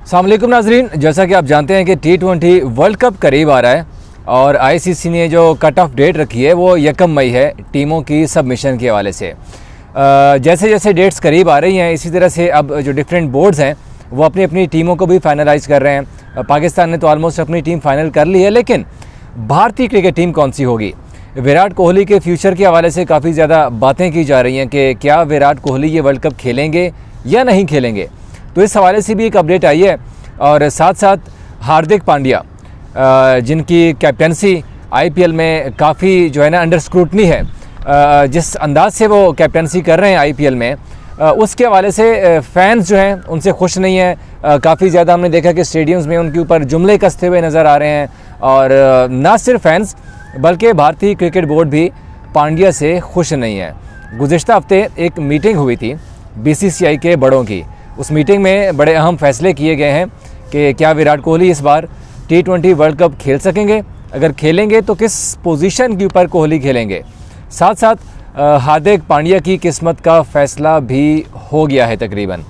अस्सलाम वालेकुम नाजरीन, जैसा कि आप जानते हैं कि T20 वर्ल्ड कप करीब आ रहा है और आईसीसी ने जो कट ऑफ डेट रखी है वो 1 मई है टीमों की सबमिशन के हवाले से। जैसे जैसे डेट्स करीब आ रही हैं इसी तरह से अब जो डिफरेंट बोर्ड्स हैं वो अपनी अपनी टीमों को भी फाइनलाइज़ कर रहे हैं। पाकिस्तान ने तो ऑलमोस्ट अपनी टीम फाइनल कर ली है, लेकिन भारतीय क्रिकेट टीम कौन सी होगी? विराट कोहली के फ्यूचर के हवाले से काफ़ी ज़्यादा बातें की जा रही हैं कि क्या विराट कोहली ये वर्ल्ड कप खेलेंगे या नहीं खेलेंगे। तो इस हवाले से भी एक अपडेट आई है और साथ साथ हार्दिक पांड्या जिनकी कैप्टनसी आईपीएल में काफ़ी जो है ना अंडर स्क्रूटनी है, जिस अंदाज से वो कैप्टनसी कर रहे हैं आईपीएल में, उसके हवाले से फ़ैन्स जो हैं उनसे खुश नहीं हैं। काफ़ी ज़्यादा हमने देखा कि स्टेडियम्स में उनके ऊपर जुमले कसते हुए नज़र आ रहे हैं और ना सिर्फ फैंस बल्कि भारतीय क्रिकेट बोर्ड भी पांड्या से खुश नहीं है। गुज़िश्ता हफ्ते एक मीटिंग हुई थी बीसीसीआई के बड़ों की। उस मीटिंग में बड़े अहम फैसले किए गए हैं कि क्या विराट कोहली इस बार T20 वर्ल्ड कप खेल सकेंगे, अगर खेलेंगे तो किस पोजीशन के ऊपर कोहली खेलेंगे। साथ साथ हार्दिक पांड्या की किस्मत का फ़ैसला भी हो गया है तकरीबन।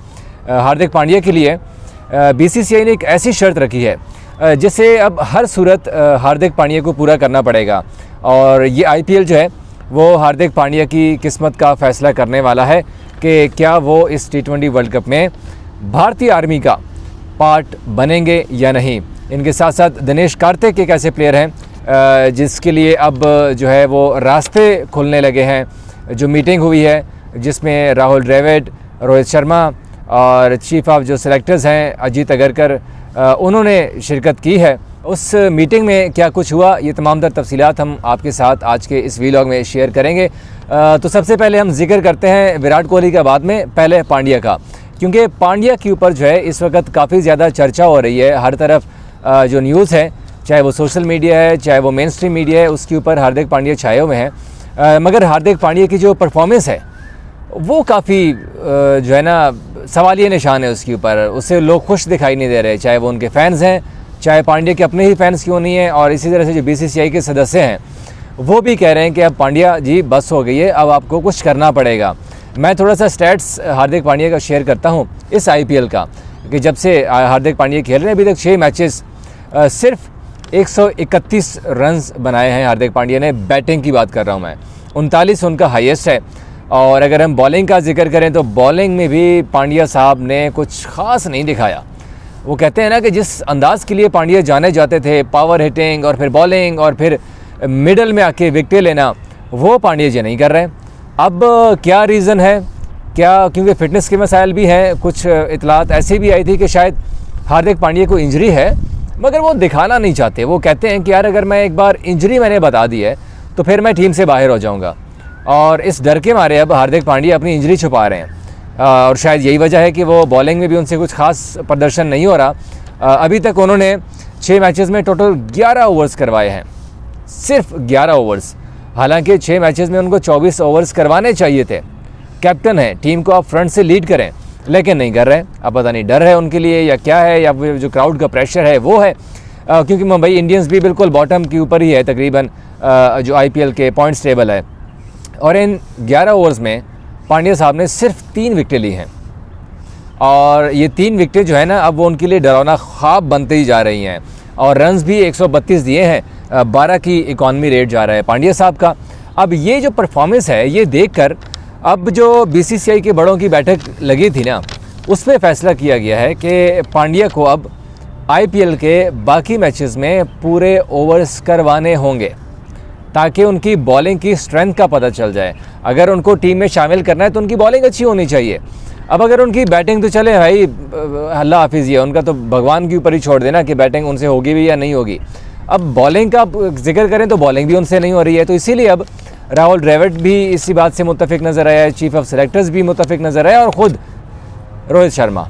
हार्दिक पांड्या के लिए बीसीसीआई ने एक ऐसी शर्त रखी है जिसे अब हर सूरत हार्दिक पांड्या को पूरा करना पड़ेगा और ये आईपीएल जो है वो हार्दिक पांड्या की किस्मत का फ़ैसला करने वाला है कि क्या वो इस T20 वर्ल्ड कप में भारतीय आर्मी का पार्ट बनेंगे या नहीं। इनके साथ साथ दिनेश कार्तिक एक ऐसे प्लेयर हैं जिसके लिए अब जो है वो रास्ते खुलने लगे हैं। जो मीटिंग हुई है जिसमें राहुल द्रविड़, रोहित शर्मा और चीफ ऑफ जो सेलेक्टर्स हैं अजीत अगरकर, उन्होंने शिरकत की है। उस मीटिंग में क्या कुछ हुआ ये तमाम तर तफसीलात हम आपके साथ आज के इस वीलॉग में शेयर करेंगे। तो सबसे पहले हम जिक्र करते हैं विराट कोहली का, बाद में पहले पांड्या का, क्योंकि पांड्या के ऊपर जो है इस वक्त काफ़ी ज़्यादा चर्चा हो रही है। हर तरफ जो न्यूज़ है, चाहे वो सोशल मीडिया है चाहे वो मेन स्ट्रीम मीडिया है, उसके ऊपर हार्दिक पांड्या छाए हुए हैं। मगर हार्दिक पांड्या की जो परफॉर्मेंस है वो काफ़ी जो है ना सवालिया निशान है उसके ऊपर। उससे लोग खुश दिखाई नहीं दे रहे, चाहे वो उनके फ़ैन्स हैं चाहे पांड्या के अपने ही फैंस क्यों नहीं हैं। और इसी तरह से जो बीसीसीआई के सदस्य हैं वो भी कह रहे हैं कि अब पांड्या जी बस हो गई है, अब आपको कुछ करना पड़ेगा। मैं थोड़ा सा स्टैट्स हार्दिक पांड्या का शेयर करता हूं इस आईपीएल का, कि जब से हार्दिक पांड्या खेल रहे हैं अभी तक 6 मैचेस सिर्फ 131 रन्स बनाए हैं हार्दिक पांड्या ने। बैटिंग की बात कर रहा हूँ मैं, 39 उनका हाईएस्ट है। और अगर हम बॉलिंग का जिक्र करें तो बॉलिंग में भी पांड्या साहब ने कुछ ख़ास नहीं दिखाया। वो कहते हैं ना कि जिस अंदाज़ के लिए पांड्या जाने जाते थे, पावर हिटिंग और फिर बॉलिंग और फिर मिडल में आके विकेटें लेना, वो पांड्या जी नहीं कर रहे हैं। अब क्या रीज़न है? क्या क्योंकि फ़िटनेस के मसाइल भी हैं। कुछ इतलात ऐसी भी आई थी कि शायद हार्दिक पांड्या को इंजरी है मगर वो दिखाना नहीं चाहते। वो कहते हैं कि यार अगर मैं एक बार इंजरी मैंने बता दी है तो फिर मैं टीम से बाहर हो जाऊँगा, और इस डर के मारे अब हार्दिक पांड्या अपनी इंजरी छुपा रहे हैं। और शायद यही वजह है कि वो बॉलिंग में भी उनसे कुछ खास प्रदर्शन नहीं हो रहा। अभी तक उन्होंने 6 मैचेस में टोटल 11 ओवर्स करवाए हैं, सिर्फ 11 ओवर्स। हालांकि 6 मैचेस में उनको 24 ओवर्स करवाने चाहिए थे। कैप्टन है, टीम को आप फ्रंट से लीड करें, लेकिन नहीं कर रहे। अब पता नहीं डर है उनके लिए या क्या है, या जो क्राउड का प्रेशर है वो है, क्योंकि मुंबई इंडियंस भी बिल्कुल बॉटम के ऊपर ही है तकरीबन जो आईपीएल के पॉइंट्स टेबल है। और इन 11 ओवर्स में पांड्या साहब ने सिर्फ 3 विकेटें ली हैं और ये 3 विकेटें जो है ना अब वो उनके लिए डरावना ख्वाब बनते ही जा रही हैं। और रन्स भी 132 दिए हैं, 12 की इकॉनमी रेट जा रहा है पांड्या साहब का। अब ये जो परफॉर्मेंस है ये देखकर अब जो बीसीसीआई के बड़ों की बैठक लगी थी ना, उसमें फ़ैसला किया गया है कि पांड्या को अब आईपीएल के बाकी मैचेस में पूरे ओवर्स करवाने होंगे ताकि उनकी बॉलिंग की स्ट्रेंथ का पता चल जाए। अगर उनको टीम में शामिल करना है तो उनकी बॉलिंग अच्छी होनी चाहिए। अब अगर उनकी बैटिंग तो चले भाई अल्लाह हाफिज़, है उनका तो भगवान के ऊपर ही छोड़ देना कि बैटिंग उनसे होगी भी या नहीं होगी। अब बॉलिंग का जिक्र करें तो बॉलिंग भी उनसे नहीं हो रही है, तो इसीलिए अब राहुल द्रविड़ भी इसी बात से मुत्तफिक नज़र आया है, चीफ ऑफ सेलेक्टर्स भी मुत्तफिक नज़र आया और ख़ुद रोहित शर्मा,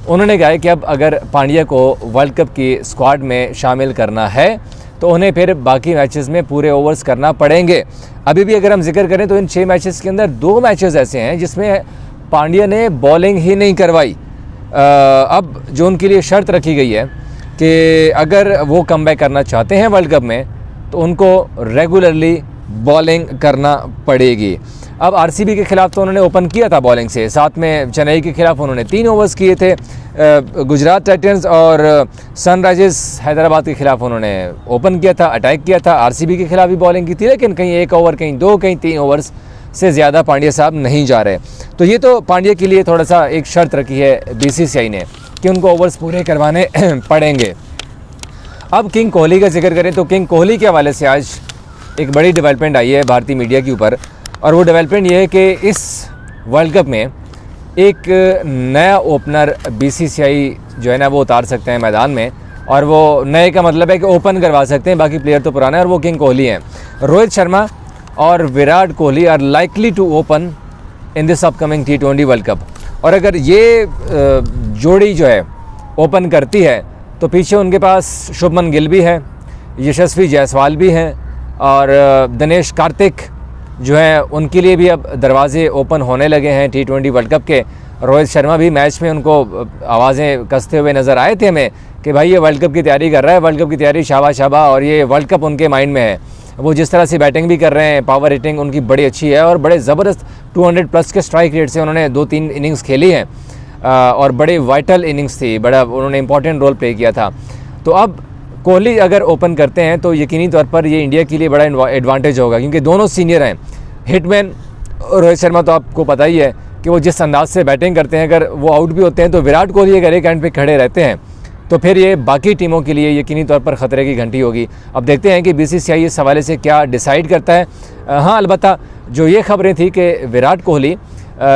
उन्होंने कहा है कि अब अगर पांड्या को वर्ल्ड कप की स्क्वाड में शामिल करना है तो उन्हें फिर बाकी मैचेस में पूरे ओवर्स करना पड़ेंगे। अभी भी अगर हम जिक्र करें तो इन 6 मैचेस के अंदर 2 मैचेस ऐसे हैं जिसमें पांड्या ने बॉलिंग ही नहीं करवाई। अब जो उनके लिए शर्त रखी गई है कि अगर वो कमबैक करना चाहते हैं वर्ल्ड कप में तो उनको रेगुलरली बॉलिंग करना पड़ेगी। अब आरसीबी के खिलाफ तो उन्होंने ओपन किया था बॉलिंग से, साथ में चेन्नई के खिलाफ उन्होंने 3 ओवर्स किए थे, गुजरात टाइटंस और सनराइजर्स हैदराबाद के खिलाफ उन्होंने ओपन किया था, अटैक किया था, आरसीबी के खिलाफ भी बॉलिंग की थी, लेकिन कहीं 1 ओवर, कहीं 2, कहीं 3 ओवर्स से ज़्यादा पांड्या साहब नहीं जा रहे। तो ये तो पांड्या के लिए थोड़ा सा एक शर्त रखी है बीसीसीआई ने कि उनको ओवर्स पूरे करवाने पड़ेंगे। अब किंग कोहली का जिक्र करें तो किंग कोहली के हवाले से आज एक बड़ी डेवलपमेंट आई है भारतीय मीडिया के ऊपर, और वो डेवलपमेंट ये है कि इस वर्ल्ड कप में एक नया ओपनर बीसीसीआई जो है ना वो उतार सकते हैं मैदान में, और वो नए का मतलब है कि ओपन करवा सकते हैं, बाकी प्लेयर तो पुराने हैं, और वो किंग कोहली हैं। रोहित शर्मा और Virat Kohli are likely to open in this upcoming T20 world cup. और अगर ये जोड़ी जो है ओपन करती है तो पीछे उनके पास शुभमन गिल भी है, यशस्वी जायसवाल भी हैं, और दिनेश कार्तिक जो है उनके लिए भी अब दरवाजे ओपन होने लगे हैं T20 वर्ल्ड कप के। रोहित शर्मा भी मैच में उनको आवाज़ें कसते हुए नज़र आए थे हमें कि भाई ये वर्ल्ड कप की तैयारी कर रहा है, वर्ल्ड कप की तैयारी शाबाश शाबाश, और ये वर्ल्ड कप उनके माइंड में है। वो जिस तरह से बैटिंग भी कर रहे हैं, पावर हिटिंग उनकी बड़ी अच्छी है, और बड़े ज़बरदस्त 200+ के स्ट्राइक रेट से उन्होंने 2-3 इनिंग्स खेली हैं, और बड़े वाइटल इनिंग्स थी, बड़ा उन्होंने इंपॉर्टेंट रोल प्ले किया था। तो अब कोहली अगर ओपन करते हैं तो यकीनी तौर पर ये इंडिया के लिए बड़ा एडवांटेज होगा, क्योंकि दोनों सीनियर हैं। हिटमैन रोहित शर्मा तो आपको पता ही है कि वो जिस अंदाज से बैटिंग करते हैं, अगर वो आउट भी होते हैं तो विराट कोहली अगर एक एंड पे खड़े रहते हैं तो फिर ये बाकी टीमों के लिए यकीनी तौर पर ख़तरे की घंटी होगी। अब देखते हैं कि बीसीसीआई इस हवाले से क्या डिसाइड करता है। हाँ, अलबत्ता जो ये खबरें थी कि Virat Kohli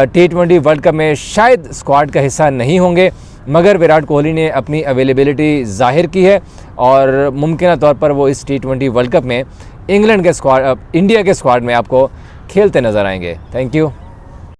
T20 world cup में शायद स्क्वाड का हिस्सा नहीं होंगे, मगर विराट कोहली ने अपनी अवेलेबिलिटी ज़ाहिर की है, और मुमकिन तौर पर वो इस T20 वर्ल्ड कप में इंग्लैंड के स्क्वाड, इंडिया के स्क्वाड में आपको खेलते नज़र आएंगे। Thank you.